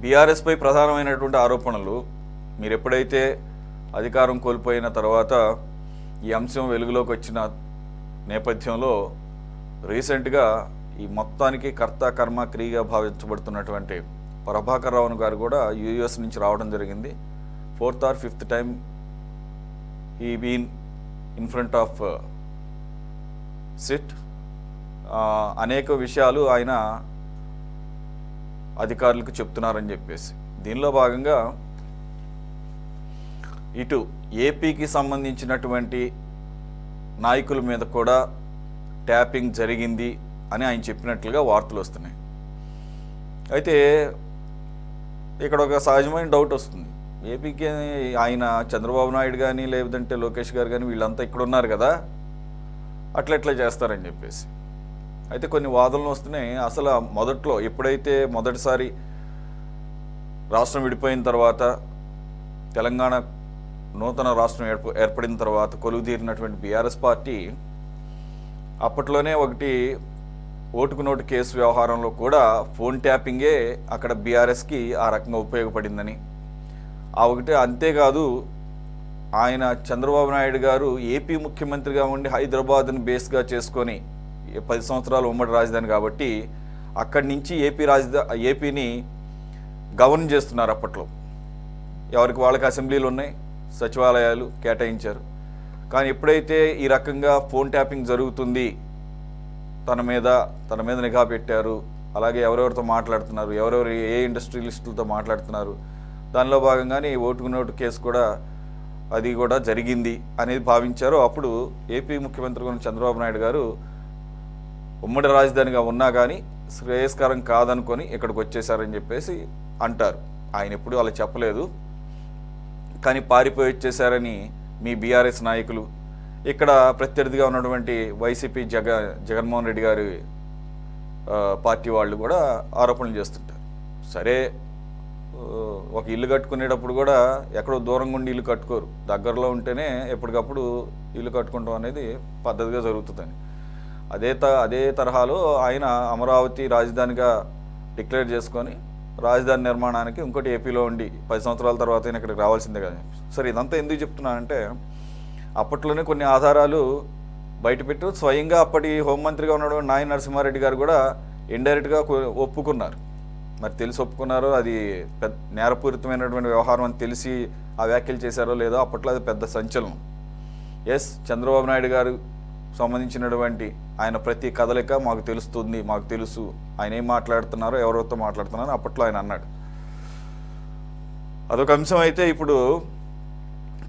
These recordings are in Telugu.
బీఆర్ఎస్ పై ప్రధానమైనటువంటి ఆరోపణలు మీరు ఎప్పుడైతే అధికారం కోల్పోయిన తర్వాత ఈ అంశం వెలుగులోకి వచ్చిన నేపథ్యంలో రీసెంట్గా ఈ మొత్తానికి కర్త కర్మ క్రియగా భావించబడుతున్నటువంటి ప్రభాకర్ రావు గారు కూడా యూఎస్ నుంచి రావడం జరిగింది. 4th or 5th టైం ఈ been in front of SIT. అనేక విషయాలు ఆయన అధికారులకు చెప్తున్నారని చెప్పేసి దీనిలో భాగంగా ఇటు ఏపీకి సంబంధించినటువంటి నాయకుల మీద కూడా ట్యాపింగ్ జరిగింది అని ఆయన చెప్పినట్లుగా వార్తలు వస్తున్నాయి. అయితే ఇక్కడ ఒక సహజమైన డౌట్ వస్తుంది. ఏపీకి ఆయన చంద్రబాబు నాయుడు కానీ లేదంటే లోకేష్ గారు కానీ వీళ్ళంతా ఇక్కడ ఉన్నారు కదా, అట్లా చేస్తారని చెప్పేసి అయితే కొన్ని వాదనలు వస్తున్నాయి. అసలు మొదట్లో ఎప్పుడైతే మొదటిసారి రాష్ట్రం విడిపోయిన తర్వాత తెలంగాణ నూతన రాష్ట్రం ఏర్పడిన తర్వాత కొలువుదీరినటువంటి బీఆర్ఎస్ పార్టీ అప్పట్లోనే ఒకటి ఓటుకు నోటు కేసు వ్యవహారంలో కూడా ఫోన్ ట్యాపింగే అక్కడ బీఆర్ఎస్కి ఆ రకంగా ఉపయోగపడిందని, ఒకటి అంతేకాదు ఆయన చంద్రబాబు నాయుడు గారు ఏపీ ముఖ్యమంత్రిగా ఉండి హైదరాబాద్ని బేస్గా చేసుకొని 10 సంవత్సరాలు ఉమ్మడి రాజధాని కాబట్టి అక్కడి నుంచి ఏపీని గవర్న్ చేస్తున్నారు. అప్పట్లో ఎవరికి వాళ్ళకి అసెంబ్లీలు ఉన్నాయి, సచివాలయాలు కేటాయించారు. కానీ ఎప్పుడైతే ఈ రకంగా ఫోన్ ట్యాపింగ్ జరుగుతుంది, తన మీద నిఘా పెట్టారు, అలాగే ఎవరెవరితో మాట్లాడుతున్నారు, ఎవరెవరు ఏ ఇండస్ట్రియలిస్టులతో మాట్లాడుతున్నారు, దానిలో భాగంగానే ఈ ఓటుకు నోటు కేసు కూడా అది కూడా జరిగింది అనేది భావించారు. అప్పుడు ఏపీ ముఖ్యమంత్రి చంద్రబాబు నాయుడు గారు ఉమ్మడి రాజధానిగా ఉన్నా కానీ శ్రేయస్కరం కాదనుకొని ఇక్కడికి వచ్చేసారని చెప్పేసి అంటారు. ఆయన ఎప్పుడు అలా చెప్పలేదు, కానీ పారిపోయి వచ్చేసారని మీ బీఆర్ఎస్ నాయకులు, ఇక్కడ ప్రత్యర్థిగా ఉన్నటువంటి వైసీపీ జగన్మోహన్ రెడ్డి గారి పార్టీ వాళ్ళు కూడా ఆరోపణలు చేస్తుంటారు. సరే, ఒక ఇల్లు కట్టుకునేటప్పుడు కూడా ఎక్కడో దూరంగా ఉండి ఇల్లు కట్టుకోరు, దగ్గరలో ఉంటేనే ఎప్పటికప్పుడు ఇల్లు కట్టుకుంటాం అనేది పద్ధతిగా జరుగుతుందని. అదే తరహాలో ఆయన అమరావతి రాజధానిగా డిక్లేర్ చేసుకొని రాజధాని నిర్మాణానికి ఇంకోటి ఏపీలో ఉండి 10 సంవత్సరాల తర్వాత ఇక్కడికి రావాల్సిందే కదా. సరే, ఇదంతా ఎందుకు చెప్తున్నానంటే అప్పట్లోనే కొన్ని ఆధారాలు బయటపెట్టు స్వయంగా అప్పటి హోంమంత్రిగా ఉన్నటువంటి నాయన నరసింహారెడ్డి గారు కూడా ఇండైరెక్ట్గా ఒప్పుకున్నారు. మరి తెలిసి ఒప్పుకున్నారో, అది నేరపూరితమైనటువంటి వ్యవహారం అని తెలిసి ఆ వ్యాఖ్యలు చేశారో లేదో అప్పట్లో అది పెద్ద సంచలనం. చంద్రబాబు నాయుడు గారు సంబంధించినటువంటి ఆయన ప్రతి కదలిక మాకు తెలుస్తుంది, మాకు తెలుసు, ఆయన ఏం మాట్లాడుతున్నారో ఎవరితో మాట్లాడుతున్నారో అప్పట్లో ఆయన అన్నాడు. అదొక అంశం. అయితే ఇప్పుడు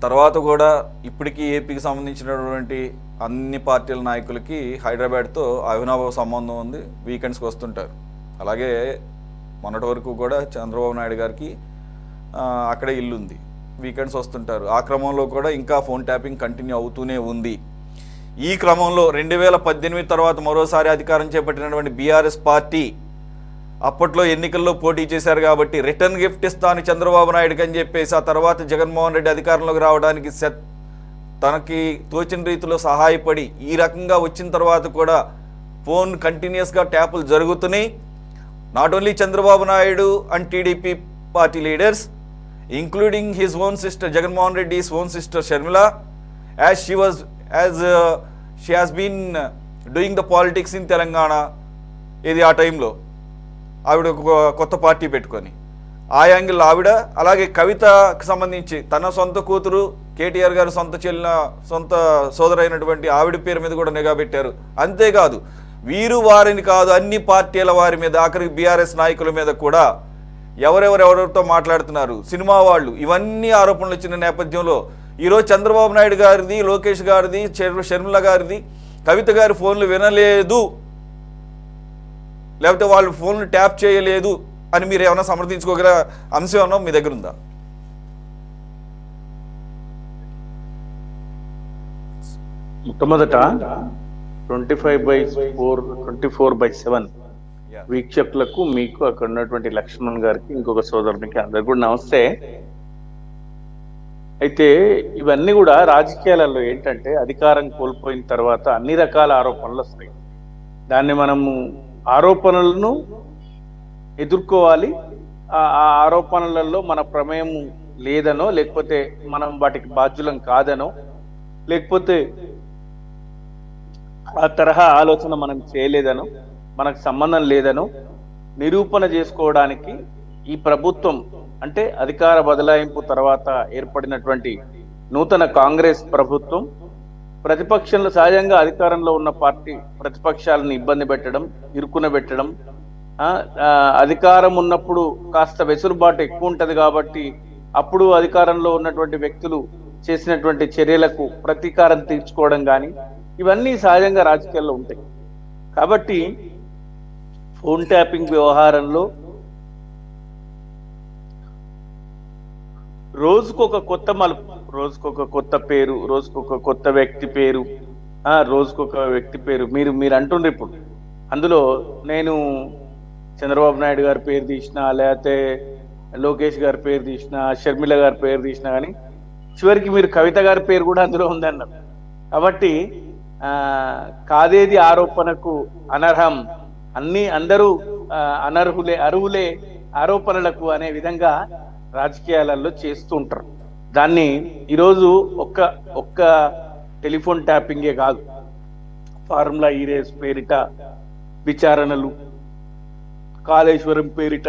తర్వాత కూడా ఇప్పటికీ ఏపీకి సంబంధించినటువంటి అన్ని పార్టీల నాయకులకి హైదరాబాద్తో అవినాభావ సంబంధం ఉంది, వీకెండ్స్కి వస్తుంటారు. అలాగే మొన్నటి వరకు కూడా చంద్రబాబు నాయుడు గారికి అక్కడే ఇల్లు ఉంది, వీకెండ్స్ వస్తుంటారు. ఆ క్రమంలో కూడా ఇంకా ఫోన్ ట్యాపింగ్ కంటిన్యూ అవుతూనే ఉంది. ఈ క్రమంలో 2018 తర్వాత మరోసారి అధికారం చేపట్టినటువంటి బీఆర్ఎస్ పార్టీ అప్పట్లో ఎన్నికల్లో పోటీ చేశారు కాబట్టి రిటర్న్ గిఫ్ట్ ఇస్తాను చంద్రబాబు నాయుడుకి అని చెప్పేసి ఆ తర్వాత జగన్మోహన్ రెడ్డి అధికారంలోకి రావడానికి తనకి తోచిన రీతిలో సహాయపడి ఈ రకంగా వచ్చిన తర్వాత కూడా ఫోన్ కంటిన్యూస్గా ట్యాపులు జరుగుతున్నాయి. Not only Chandrababu Naidu and TDP party leaders, including his own sister Jaganmohan Reddy's own sister Sharmila, as she has been doing the politics in Telangana. ఇది ఆ టైంలో ఆవిడ కొత్త పార్టీ పెట్టుకొని ఆ యాంగిల్ ఆవిడ, అలాగే కవితకు సంబంధించి తన సొంత కూతురు కేటీఆర్ గారు సొంత సోదరైనటువంటి ఆవిడ పేరు మీద కూడా నిఘా పెట్టారు. అంతేకాదు వీరు వారిని కాదు అన్ని పార్టీల వారి మీద, ఆఖరికి బీఆర్ఎస్ నాయకుల మీద కూడా ఎవరెవరితో మాట్లాడుతున్నారు, సినిమా వాళ్ళు, ఇవన్నీ ఆరోపణలు వచ్చిన నేపథ్యంలో ఈరోజు చంద్రబాబు నాయుడు గారిది, లోకేష్ గారిది, షర్మిల గారిది, కవిత గారి ఫోన్లు వినలేదు, లేకపోతే వాళ్ళు ఫోన్లు ట్యాప్ చేయలేదు అని మీరు ఏమైనా సమర్థించుకోగల అంశం ఏమన్నా మీ దగ్గర ఉందా? మొట్టమొదట 24/7 వీక్షకులకు, మీకు అక్కడ ఉన్నటువంటి లక్ష్మణ్ గారికి, ఇంకొక సోదరునికి అందరికి కూడా నమస్తే. అయితే ఇవన్నీ కూడా రాజకీయాలలో ఏంటంటే అధికారం కోల్పోయిన తర్వాత అన్ని రకాల ఆరోపణలు వస్తాయి. దాన్ని మనము ఆరోపణలను ఎదుర్కోవాలి, ఆ ఆరోపణలలో మన ప్రమేయం లేదనో, లేకపోతే మనం వాటికి బాధ్యులం కాదనో, లేకపోతే ఆ తరహా ఆలోచన మనం చేయలేదనో, మనకు సంబంధం లేదనో నిరూపణ చేసుకోవడానికి ఈ ప్రభుత్వం, అంటే అధికార బదలాయింపు తర్వాత ఏర్పడినటువంటి నూతన కాంగ్రెస్ ప్రభుత్వం, ప్రతిపక్షంలో సహజంగా అధికారంలో ఉన్న పార్టీ ప్రతిపక్షాలను ఇబ్బంది పెట్టడం, ఇరుకున పెట్టడం, అధికారం ఉన్నప్పుడు కాస్త వెసులుబాటు ఎక్కువ ఉంటది కాబట్టి అప్పుడు అధికారంలో ఉన్నటువంటి వ్యక్తులు చేసినటువంటి చర్యలకు ప్రతీకారం తీర్చుకోవడం కానీ ఇవన్నీ సహజంగా రాజకీయాల్లో ఉంటాయి. కాబట్టి ఫోన్ ట్యాపింగ్ వ్యవహారంలో రోజుకొక కొత్త మలుపు, రోజుకొక కొత్త పేరు, రోజుకొక కొత్త వ్యక్తి పేరు, రోజుకొక వ్యక్తి పేరు. మీరు అంటుండ్రు ఇప్పుడు. అందులో నేను చంద్రబాబు నాయుడు గారి పేరు తీసినా, లేకపోతే లోకేష్ గారి పేరు తీసినా, షర్మిల గారి పేరు తీసినా, కానీ చివరికి మీరు కవిత గారి పేరు కూడా అందులో ఉందన్నారు. కాబట్టి కాదేది ఆరోపణకు అనర్హం, అందరూ అర్హులే ఆరోపణలకు అనే విధంగా రాజకీయాలలో చేస్తూ ఉంటారు. దాన్ని ఈరోజు ఒక్క టెలిఫోన్ ట్యాపింగే కాదు, ఫార్ములా ఈ రేస్ పేరిట విచారణలు, కాళేశ్వరం పేరిట,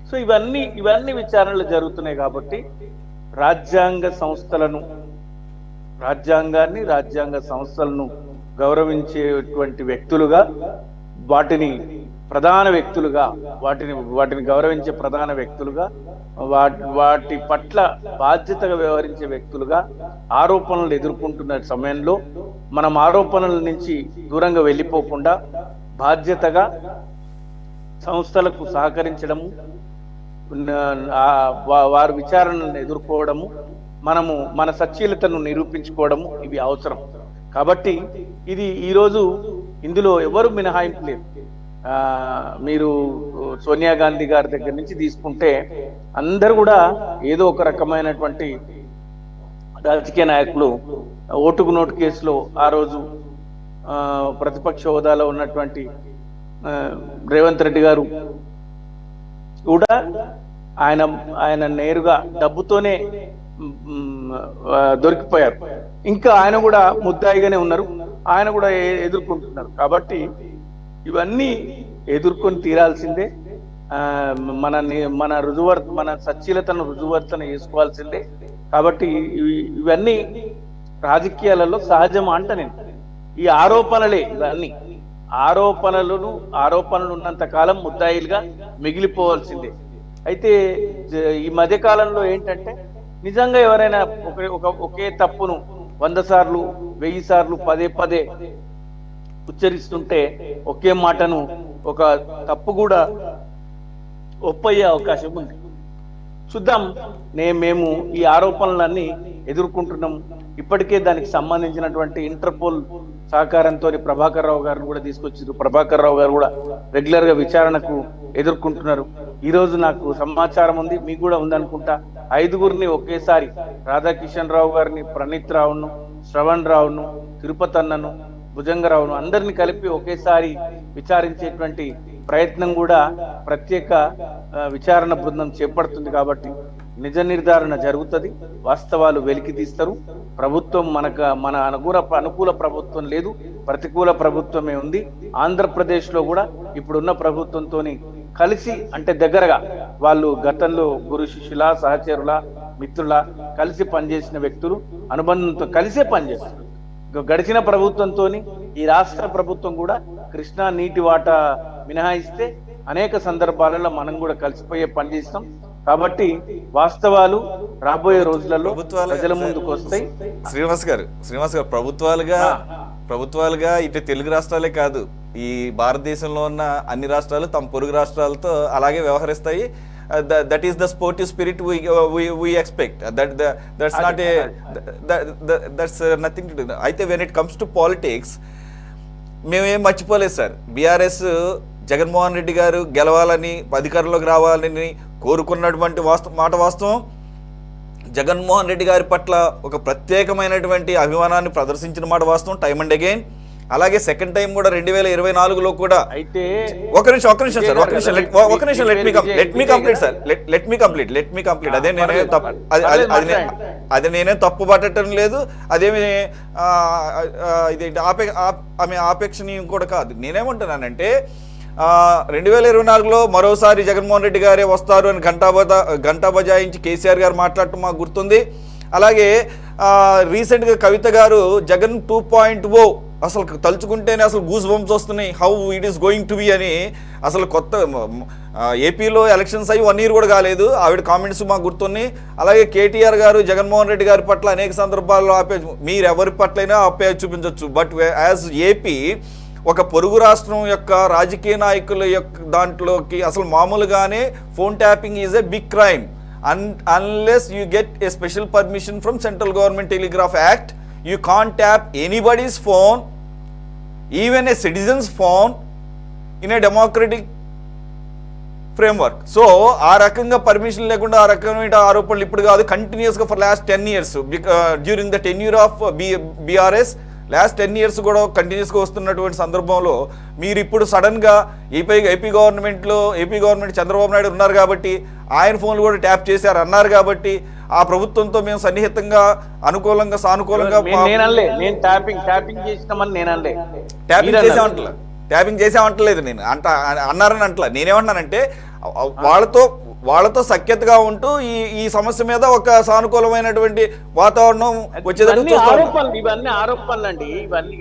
సో ఇవన్నీ విచారణలు జరుగుతున్నాయి. కాబట్టి రాజ్యాంగాన్ని రాజ్యాంగ సంస్థలను గౌరవించేటువంటి వ్యక్తులుగా, వాటిని ప్రధాన వ్యక్తులుగా, వాటిని గౌరవించే ప్రధాన వ్యక్తులుగా, వాటి పట్ల బాధ్యతగా వ్యవహరించే వ్యక్తులుగా ఆరోపణలు ఎదుర్కొంటున్న సమయంలో మనం ఆరోపణల నుంచి దూరంగా వెళ్ళిపోకుండా బాధ్యతగా సంస్థలకు సహకరించడము, వారి విచారణను ఎదుర్కోవడము, మనము మన సచ్చీలతను నిరూపించుకోవడము ఇవి అవసరం. కాబట్టి ఇది ఈరోజు ఇందులో ఎవరు మినహాయింపు లేదు. మీరు సోనియా గాంధీ గారి దగ్గర నుంచి తీసుకుంటే అందరు కూడా ఏదో ఒక రకమైనటువంటి రాజకీయ నాయకులు ఓటుకు నోటు కేసులో ఆ రోజు ప్రతిపక్ష హోదాలో ఉన్నటువంటి రేవంత్ రెడ్డి గారు కూడా ఆయన నేరుగా డబ్బుతోనే దొరికిపోయారు. ఇంకా ఆయన కూడా ముద్దాయిగానే ఉన్నారు, ఆయన కూడా ఎదుర్కొంటున్నారు. కాబట్టి ఇవన్నీ ఎదుర్కొని తీరాల్సిందే. మన సచ్చీలతను రుజువర్తన చేసుకోవాల్సిందే. కాబట్టి ఇవన్నీ రాజకీయాలలో సహజం అంట. నేను ఈ ఆరోపణలే, ఇవన్నీ ఆరోపణలు ఉన్నంత కాలం ముద్దాయిలుగా మిగిలిపోవాల్సిందే. అయితే ఈ మధ్య కాలంలో ఏంటంటే నిజంగా ఎవరైనా ఒకే తప్పును 100 సార్లు 1000 సార్లు పదే ఉచ్చరిస్తుంటే ఒకే మాటను ఒక తప్పు కూడా ఒప్పయ్యే అవకాశం ఉంది. చూద్దాం. మేము ఈ ఆరోపణలన్నీ ఎదుర్కొంటున్నాం. ఇప్పటికే దానికి సంబంధించినటువంటి ఇంటర్పోల్ సహకారంతో ప్రభాకర్ రావు గారిని కూడా తీసుకొచ్చారు. ప్రభాకర్ రావు గారు కూడా రెగ్యులర్ గా విచారణకు ఎదుర్కొంటున్నారు. ఈ రోజు నాకు సమాచారం ఉంది, మీకు కూడా ఉందనుకుంటా, 5గురిని ఒకేసారి, రాధాకిషన్ రావు గారిని, ప్రణీత్ రావును, శ్రవణ్ రావును, తిరుపతి అన్నను, భుజంగరావును అందరిని కలిపి ఒకేసారి విచారించేటువంటి ప్రయత్నం కూడా ప్రత్యేక విచారణ బృందం చేపడుతుంది. కాబట్టి నిజ నిర్ధారణ జరుగుతుంది, వాస్తవాలు వెలికి తీస్తారు. ప్రభుత్వం మన అనుకూల ప్రభుత్వం లేదు, ప్రతికూల ప్రభుత్వమే ఉంది. ఆంధ్రప్రదేశ్ లో కూడా ఇప్పుడున్న ప్రభుత్వంతో కలిసి, అంటే దగ్గరగా, వాళ్ళు గతంలో గురు శిష్యుల, సహచరుల, మిత్రుల కలిసి పనిచేసిన వ్యక్తులు, అనుబంధంతో కలిసే పనిచేస్తారు. గడిచిన ప్రభుత్వంతో ఈ రాష్ట్ర ప్రభుత్వం కూడా కృష్ణా నీటి వాటా మినహాయిస్తే అనేక సందర్భాలలో మనం కూడా కలిసిపోయే పనిచేస్తాం. కాబట్టి వాస్తవాలు రాబోయే రోజులలో ప్రజల ముందుకు వస్తాయి. శ్రీనివాస్ గారు ప్రభుత్వాలుగా ఇటు తెలుగు రాష్ట్రాలే కాదు, ఈ భారతదేశంలో ఉన్న అన్ని రాష్ట్రాలు తమ పొరుగు రాష్ట్రాలతో అలాగే వ్యవహరిస్తాయి. That is the sportive spirit we expect. That's nothing to do. అయితే when it comes to politics, మేమేం మర్చిపోలేదు సార్. బీఆర్ఎస్ జగన్మోహన్ రెడ్డి గారు గెలవాలని, అధికారంలోకి రావాలని కోరుకున్నటువంటి మాట వాస్తవం. జగన్మోహన్ రెడ్డి గారి పట్ల ఒక ప్రత్యేకమైనటువంటి అభిమానాన్ని ప్రదర్శించిన మాట వాస్తవం, టైమ్ అండ్ అగైన్. అలాగే సెకండ్ టైం కూడా 2024లో కూడా అయితే ఒక నిమిషం సార్, లెట్ మీ కంప్లీట్. అదే నేనే తప్పు, అది నేనే తప్పు పట్టడం లేదు, అదేమి ఇదేంటి ఆపేక్షణీయం కూడా కాదు. నేనేమంటున్నానంటే 2024లో మరోసారి జగన్మోహన్ రెడ్డి గారే వస్తారు అని గంటా బజాయించి కేసీఆర్ గారు మాట్లాడటం మాకు గుర్తుంది. అలాగే రీసెంట్గా కవిత గారు జగన్ 2.0 అసలు తలుచుకుంటేనే అసలు గూస్ బంప్స్ వస్తున్నాయి, how it is going to be అని. అసలు కొత్త ఏపీలో ఎలక్షన్స్ అయ్యి 1 year కూడా కాలేదు, ఆవిడ కామెంట్స్ మాకు గుర్తున్నాయి. అలాగే కేటీఆర్ గారు జగన్మోహన్ రెడ్డి గారి పట్ల అనేక సందర్భాల్లో మీరు ఎవరి పట్లైనా చూపించవచ్చు. బట్ యాజ్ ఏపీ ఒక పొరుగు రాష్ట్రం యొక్క రాజకీయ నాయకుల యొక్క దాంట్లోకి అసలు మామూలుగానే phone tapping is a big crime. Unless you get a special permission from Central Government Telegraph Act, you can't tap anybody's phone, even a citizen's phone, in a democratic framework. So ఆ రకంగా పర్మిషన్ లేకుండా ఆ రకమైన ఆరోపణలు ఇప్పుడు కాదు, కంటిన్యూస్గా for last 10 years during the tenure of BRS last 10 years కూడా కంటిన్యూస్గా వస్తున్నటువంటి సందర్భంలో మీరు ఇప్పుడు సడన్గా ఏపీ గవర్నమెంట్ చంద్రబాబు నాయుడు ఉన్నారు కాబట్టి ఆయన ఫోన్లు కూడా ట్యాప్ చేశారు అన్నారు కాబట్టి ఆ ప్రభుత్వంతో మేము సన్నిహితంగా అనుకూలంగా సానుకూలంగా ట్యాపింగ్ చేసామంటలేదు నేను అన్నారని అంటలా. నేనేమన్నానంటే వాళ్ళతో సఖ్యతగా ఉంటూ ఈ సమస్య మీద ఒక సానుకూలమైనటువంటి వాతావరణం వచ్చేటట్టు ఇవన్నీ ఆరోపణలు అండి,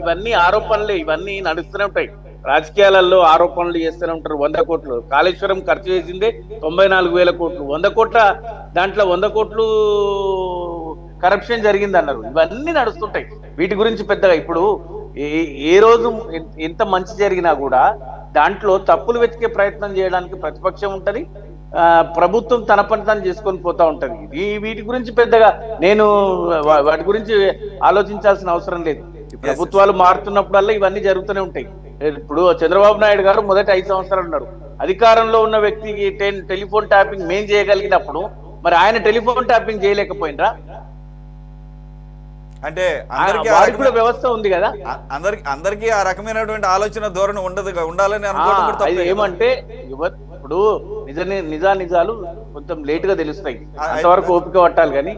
ఇవన్నీ ఆరోపణలే, ఇవన్నీ నడుస్తూనే ఉంటాయి. రాజకీయాలలో ఆరోపణలు చేస్తూనే ఉంటారు. 100 కోట్లు కాళేశ్వరం ఖర్చు చేసిందే 94,000 కోట్లు, 100 కోట్ల దాంట్లో 100 కోట్లు కరప్షన్ జరిగింది అన్నారు. ఇవన్నీ నడుస్తుంటాయి. వీటి గురించి పెద్దగా ఇప్పుడు ఏ రోజు ఎంత మంచి జరిగినా కూడా దాంట్లో తప్పులు వెతికే ప్రయత్నం చేయడానికి ప్రతిపక్షం ఉంటది, ప్రభుత్వం తన పని తను చేసుకొని పోతా ఉంటది. వీటి గురించి పెద్దగా నేను వాటి గురించి ఆలోచించాల్సిన అవసరం లేదు. ప్రభుత్వాలు మారుతున్నప్పుడల్లా ఇవన్నీ జరుగుతూనే ఉంటాయి. ఇప్పుడు చంద్రబాబు నాయుడు గారు మొదటి 5 సంవత్సరాలు ఉన్నారు. అధికారంలో ఉన్న వ్యక్తికి టెలిఫోన్ ట్యాపింగ్ మేం చేయగలిగినప్పుడు మరి ఆయన టెలిఫోన్ ట్యాపింగ్ చేయలేకపోయినరా? అంటే కూడా వ్యవస్థ ఉంది కదా, అందరికీ ఆ రకమైనటువంటి ఆలోచన ధోరణి ఉండాలని అనుకోవడం ఏమంటే ఇప్పుడు నిజాలు కొంచెం లేట్ గా తెలుస్తాయి, అంతవరకు ఓపిక పట్టాలి కానీ